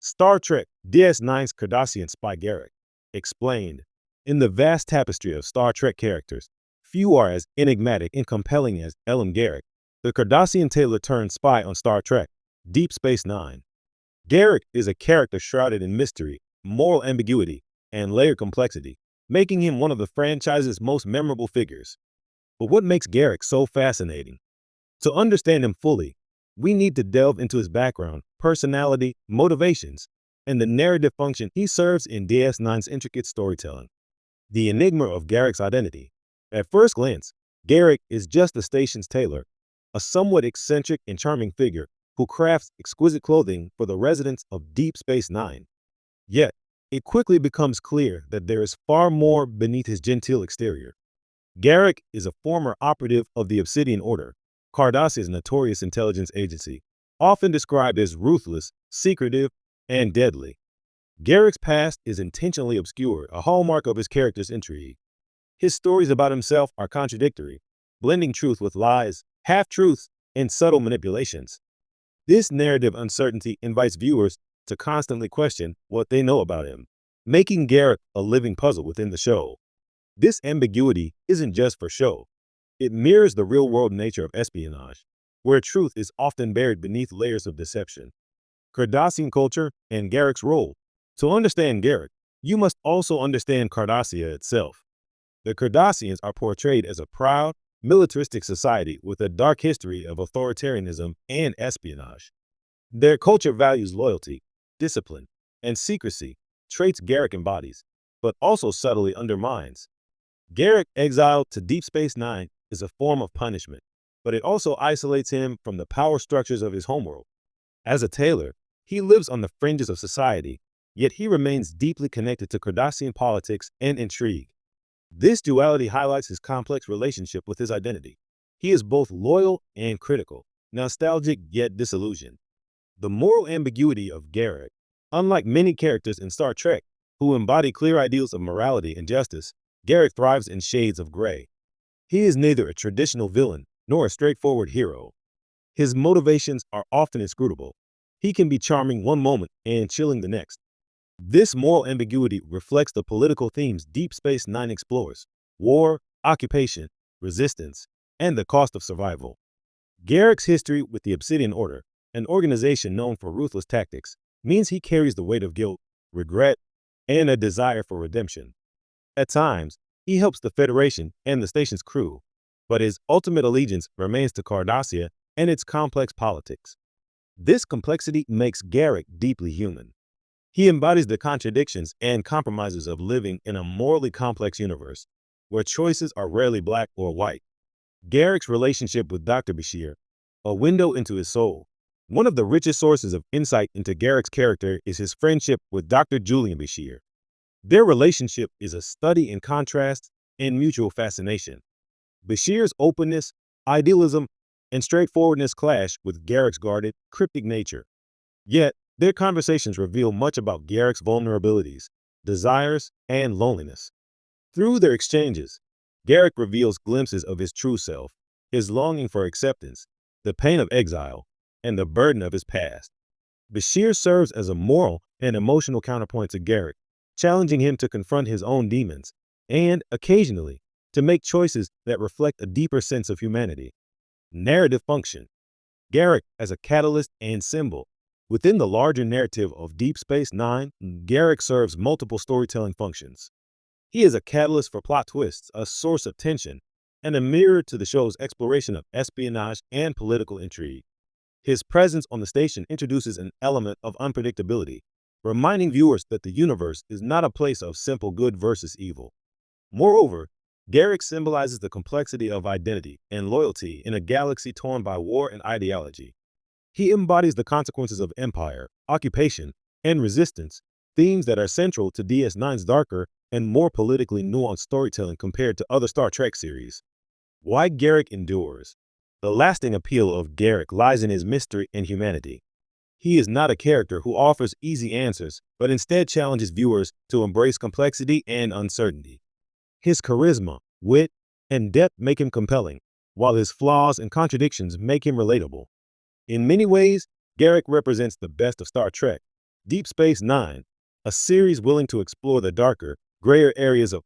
Star Trek DS9’s Cardassian spy Garak explained, in the vast tapestry of Star Trek characters, few are as enigmatic and compelling as Elam Garak, the Cardassian tailor turned spy on Star Trek, Deep Space Nine. Garak is a character shrouded in mystery, moral ambiguity, and layered complexity, making him one of the franchise's most memorable figures. But what makes Garak so fascinating? To understand him fully, we need to delve into his background, personality, motivations, and the narrative function he serves in DS9's intricate storytelling. The enigma of Garak's identity. At first glance, Garak is just the station's tailor, a somewhat eccentric and charming figure who crafts exquisite clothing for the residents of Deep Space Nine. Yet, it quickly becomes clear that there is far more beneath his genteel exterior. Garak is a former operative of the Obsidian Order, Cardassia's notorious intelligence agency, often described as ruthless, secretive, and deadly. Garak's past is intentionally obscured, a hallmark of his character's intrigue. His stories about himself are contradictory, blending truth with lies, half-truths, and subtle manipulations. This narrative uncertainty invites viewers to constantly question what they know about him, making Garak a living puzzle within the show. This ambiguity isn't just for show. It mirrors the real-world nature of espionage, where truth is often buried beneath layers of deception. Cardassian culture and Garak's role. To understand Garak, you must also understand Cardassia itself. The Cardassians are portrayed as a proud, militaristic society with a dark history of authoritarianism and espionage. Their culture values loyalty, discipline, and secrecy, traits Garak embodies, but also subtly undermines. Garak, exiled to Deep Space Nine, is a form of punishment, but it also isolates him from the power structures of his homeworld. As a tailor, he lives on the fringes of society, yet he remains deeply connected to Cardassian politics and intrigue. This duality highlights his complex relationship with his identity. He is both loyal and critical, nostalgic yet disillusioned. The moral ambiguity of Garak. Unlike many characters in Star Trek, who embody clear ideals of morality and justice, Garak thrives in shades of gray. He is neither a traditional villain nor a straightforward hero. His motivations are often inscrutable. He can be charming one moment and chilling the next. This moral ambiguity reflects the political themes Deep Space Nine explores: war, occupation, resistance, and the cost of survival. Garak's history with the Obsidian Order, an organization known for ruthless tactics, means he carries the weight of guilt, regret, and a desire for redemption. At times, he helps the Federation and the station's crew, but his ultimate allegiance remains to Cardassia and its complex politics. This complexity makes Garak deeply human. He embodies the contradictions and compromises of living in a morally complex universe, where choices are rarely black or white. Garak's relationship with Dr. Bashir, a window into his soul. One of the richest sources of insight into Garak's character is his friendship with Dr. Julian Bashir. Their relationship is a study in contrast and mutual fascination. Bashir's openness, idealism, and straightforwardness clash with Garak's guarded, cryptic nature. Yet, their conversations reveal much about Garak's vulnerabilities, desires, and loneliness. Through their exchanges, Garak reveals glimpses of his true self, his longing for acceptance, the pain of exile, and the burden of his past. Bashir serves as a moral and emotional counterpoint to Garak, challenging him to confront his own demons, and, occasionally, to make choices that reflect a deeper sense of humanity. Narrative function. Garak as a catalyst and symbol. Within the larger narrative of Deep Space Nine, Garak serves multiple storytelling functions. He is a catalyst for plot twists, a source of tension, and a mirror to the show's exploration of espionage and political intrigue. His presence on the station introduces an element of unpredictability, reminding viewers that the universe is not a place of simple good versus evil. Moreover, Garak symbolizes the complexity of identity and loyalty in a galaxy torn by war and ideology. He embodies the consequences of empire, occupation, and resistance, themes that are central to DS9's darker and more politically nuanced storytelling compared to other Star Trek series. Why Garak endures. The lasting appeal of Garak lies in his mystery and humanity. He is not a character who offers easy answers, but instead challenges viewers to embrace complexity and uncertainty. His charisma, wit, and depth make him compelling, while his flaws and contradictions make him relatable. In many ways, Garak represents the best of Star Trek, Deep Space Nine, a series willing to explore the darker, grayer areas of